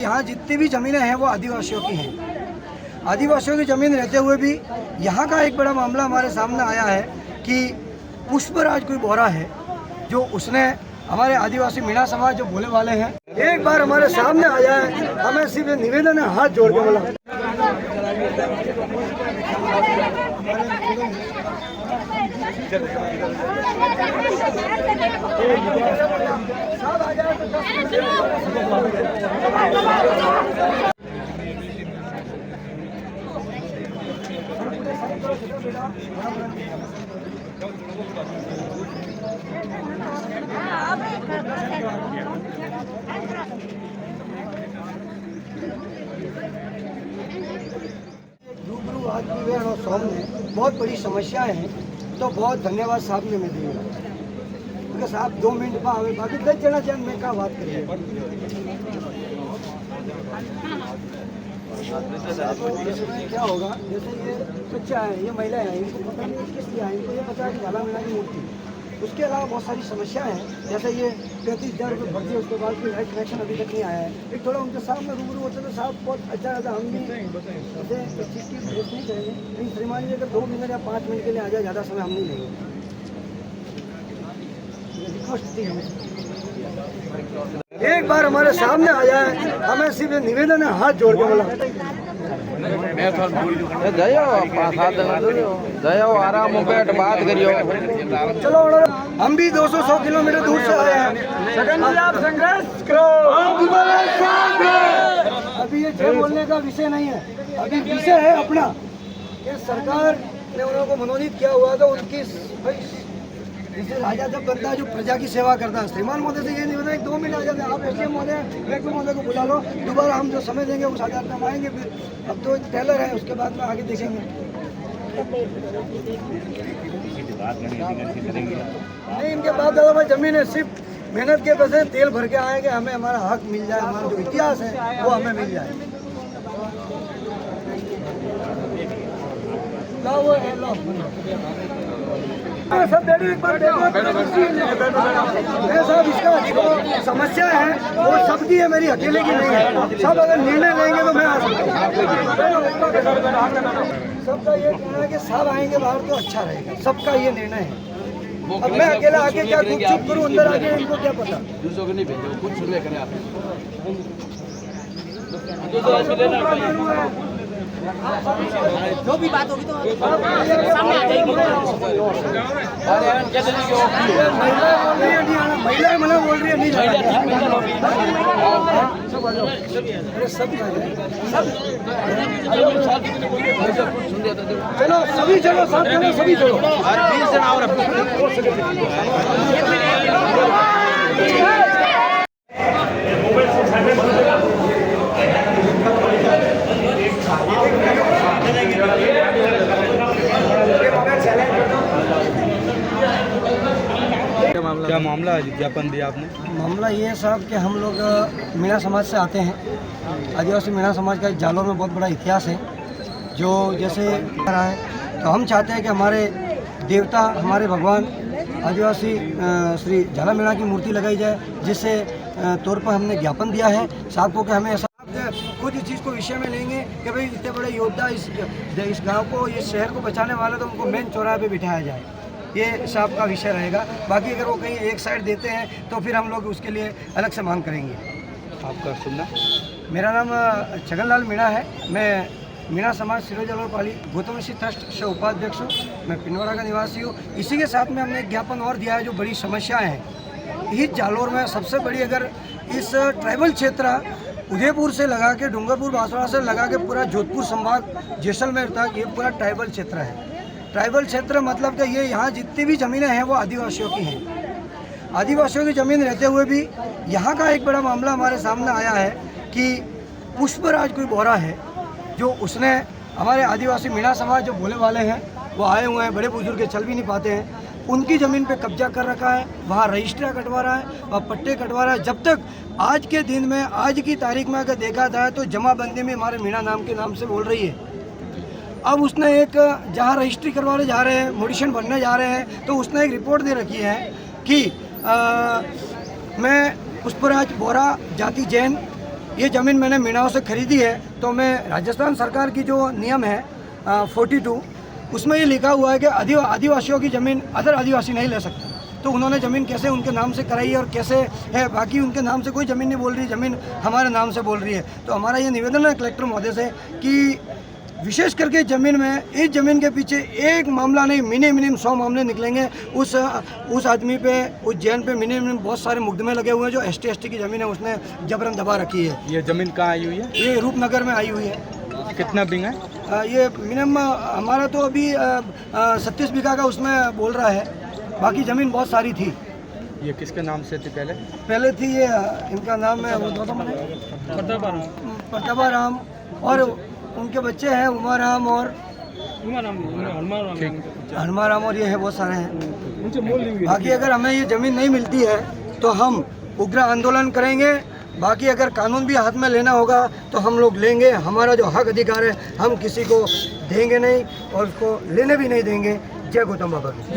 यहाँ जितनी भी ज़मीनें हैं वो आदिवासियों की हैं। आदिवासियों की ज़मीन रहते हुए भी यहाँ का एक बड़ा मामला हमारे सामने आया है कि पुष्पराज कोई बोरा है जो उसने हमारे आदिवासी मीणा समाज जो बोले वाले हैं, एक बार हमारे सामने आया है। हमें सिर्फ निवेदन है, हाथ जोड़ के बोला रूबरू आदमी और सामने बहुत बड़ी समस्याएं हैं, तो बहुत धन्यवाद साहब ने मैं दिया क्योंकि साहब 2 मिनट में आवे, बाकी 10 जना चांद में क्या बात करिए। इसमें क्या होगा, जैसे ये बच्चा है, ये महिला है, इनको पता नहीं किस लिए है, इनको ये पता है कि झाला मीणा की मूर्ति। उसके अलावा बहुत सारी समस्याएं हैं, जैसे ये 35,000 रुपये भर्ती, उसके बाद कोई लाइट कनेक्शन अभी तक नहीं आया है। एक थोड़ा उनके सामने रूबरू होते तो साहब बहुत अच्छा रहता। हम भी जैसे इस चीज़ की भेज नहीं करेंगे, लेकिन श्रीमान जी अगर 2 मिनट या 5 मिनट के लिए आ जाए, ज़्यादा समय हम नहीं लेंगे। रिक्वेस्ट थी हमें, एक बार हमारे सामने आ जाए। हमें सिर्फ निवेदन है, हाथ जोड़ के बोला जाओ आराम हो बैठ बात करियो। चलो हम भी 200 किलोमीटर दूर से आए हैं। आप संघर्ष करो। अभी ये जय बोलने का विषय नहीं है, अभी विषय है अपना कि सरकार ने उन लोगों को मनोनीत किया हुआ था। उनकी जैसे राजा जब बनता है जो प्रजा की सेवा करता है, श्रीमान महोदय से ये निवेदन है 2 मिनट आ जाते हैं। आप एसडीएम महोदय कलेक्टर महोदय को बुला लो, दोबारा हम जो समय देंगे उस आधार पर हम आएंगे। फिर अब तो टेलर है, उसके बाद में आगे देखेंगे। नहीं, इनके बाद दादा भाई जमीन है, सिर्फ मेहनत के पैसे तेल भर के आएंगे, हमें हमारा हक मिल जाए, हमारा जो इतिहास है वो हमें मिल जाए। सब एक बार साहब, इसका जो समस्या है वो सबकी है, मेरी अकेले की नहीं है। सब अगर निर्णय लेंगे तो मैं आ सकता हूँ। सबका ये कहना है कि सब आएंगे बाहर तो अच्छा रहेगा, सबका ये निर्णय है। अब मैं अकेला आके क्या कुछ चुप करूँ, अंदर आके इनको क्या पता। दूसरों को नहीं भेजो, कुछ सुनने करें आप। जो भी बात होगी तो सामने आ जाएगी। महिलाएं मना बोल रही है, नहीं चलो सभी, चलो साथ चलो सभी, चलो 20 जन और क्या मामला है, ज्ञापन दिया आपने? मामला ये है साहब कि हम लोग मीणा समाज से आते हैं। आदिवासी मीणा समाज का जालौर में बहुत बड़ा इतिहास है जो जैसे रहा है, तो हम चाहते हैं कि हमारे देवता, हमारे भगवान आदिवासी श्री झाला मीणा की मूर्ति लगाई जाए, जिससे तौर पर हमने ज्ञापन दिया है साहब को कि हमें ऐसा खुद इस चीज़ को विषय में लेंगे कि भाई इतने बड़े योद्धा इस गांव को, इस शहर को बचाने वाले, तो उनको मेन चौराहे पे बिठाया जाए। ये साहब का विषय रहेगा। बाकी अगर वो कहीं एक साइड देते हैं तो फिर हम लोग उसके लिए अलग से मांग करेंगे। आपका सुनना? मेरा नाम छगनलाल मीणा है। मैं मीणा समाज सिरोजालोर पाली गौतम ऋषि ट्रस्ट से उपाध्यक्ष हूँ। मैं पिनवाड़ा का निवासी हूँ। इसी के साथ में हमने एक ज्ञापन और दिया है जो बड़ी समस्याएं हैं इस जालौर में। सबसे बड़ी, अगर इस ट्राइबल क्षेत्र उदयपुर से लगा के, डूंगरपुर बांसवाड़ा से लगा के पूरा जोधपुर संभाग जैसलमेर तक, ये पूरा ट्राइबल क्षेत्र है। ट्राइबल क्षेत्र मतलब कि ये यहाँ जितनी भी ज़मीनें हैं वो आदिवासियों की हैं। आदिवासियों की ज़मीन रहते हुए भी यहाँ का एक बड़ा मामला हमारे सामने आया है कि पुष्पराज कोई बोरा है जो उसने हमारे आदिवासी मीणा समाज जो बोले वाले हैं वो आए हुए हैं, बड़े बुजुर्ग चल भी नहीं पाते हैं, उनकी ज़मीन पे कब्जा कर रखा है। वहाँ रजिस्ट्रियाँ कटवा रहा है, वहाँ पट्टे कटवा रहा है। जब तक आज के दिन में, आज की तारीख में अगर देखा जाए तो जमाबंदी में हमारे मीणा नाम के नाम से बोल रही है। अब उसने एक, जहाँ रजिस्ट्री करवाने जा रहे हैं, मोडिशन बनने जा रहे हैं, तो उसने एक रिपोर्ट दे रखी है कि मैं पुष्पराज बोरा जाति जैन ये ज़मीन मैंने मीणाओं से खरीदी है, तो मैं राजस्थान सरकार की जो नियम है 42 उसमें ये लिखा हुआ है कि आदिवासियों की ज़मीन अदर आदिवासी नहीं ले सकते। तो उन्होंने ज़मीन कैसे उनके नाम से कराई है और कैसे है, बाकी उनके नाम से कोई ज़मीन नहीं बोल रही, ज़मीन हमारे नाम से बोल रही है। तो हमारा ये निवेदन है कलेक्टर महोदय से कि विशेष करके ज़मीन में, इस ज़मीन के पीछे एक मामला नहीं, मिनिमम 100 मामले निकलेंगे। उस आदमी पे, उस जैन पे मिनिमम बहुत सारे मुकदमे लगे हुए हैं जो ST की ज़मीन है उसने जबरन दबा रखी है। ये ज़मीन कहाँ आई हुई है? ये रूपनगर में आई हुई है। कितना बिंग है? ये मिनिमम हमारा तो अभी 37 बीघा का उसमें बोल रहा है, बाकी ज़मीन बहुत सारी थी। ये किसके नाम से थी पहले थी ये, इनका नाम है प्रतापाराम और उनके बच्चे हैं उमाराम और हनुमाराम और ये है, बहुत सारे हैं। बाकी अगर हमें ये ज़मीन नहीं मिलती है तो हम उग्र आंदोलन करेंगे। बाकी अगर कानून भी हाथ में लेना होगा तो हम लोग लेंगे। हमारा जो हक अधिकार है हम किसी को देंगे नहीं और उसको लेने भी नहीं देंगे। जय गौतम बाबा की।